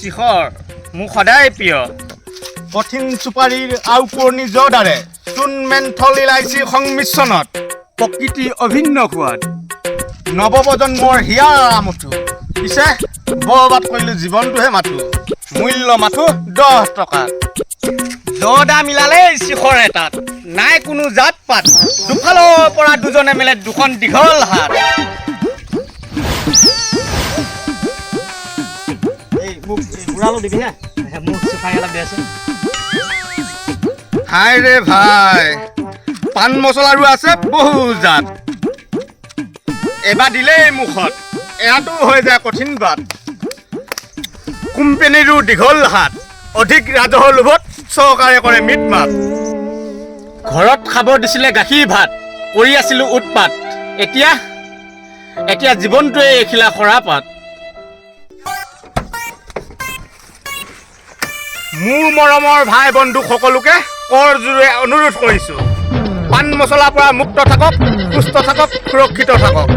শিখৰ মোক সদায় প্ৰিয় কঠিন চুপাৰীৰ আউপুৰণি জৰ্দাৰে চূণ মেন্থল ইলাইচি সংমিশ্ৰণত প্ৰকৃতি অভিন্ন সোৱাদ নৱপ্ৰজন্মৰ হিয়াৰ আমঠু পিছে বৰবাদ কৰিলোঁ জীৱনটোহে মাথো মূল্য মাথো 10 টকা জৰ্দা মিলালেই শিখৰ এটাত নাই কোনো জাত পাত দুফালৰ পৰা দুজনে মিলে দুখন দীঘল হাত হাই ৰে ভাই পাণ মছলাৰো আছে বহু জাত এবাৰ দিলেই মুখত এয়াতো হৈ যায় কঠিন বাট কোম্পানীৰো দীঘল হাত অধিক ৰাজহৰ লোভত চৰকাৰে কৰে মিট মাত ঘৰত খাব দিছিলে গাখীৰ ভাত কৰি আছিলোঁ উৎপাত এতিয়া জীৱনটোৱে এখিলা সৰাপাত মোৰ মৰমৰ ভাই বন্ধু সকলোকে কৰজোৰে অনুৰোধ কৰিছোঁ পাণ মছলাৰ পৰা মুক্ত থাকক সুস্থ থাকক সুৰক্ষিত থাকক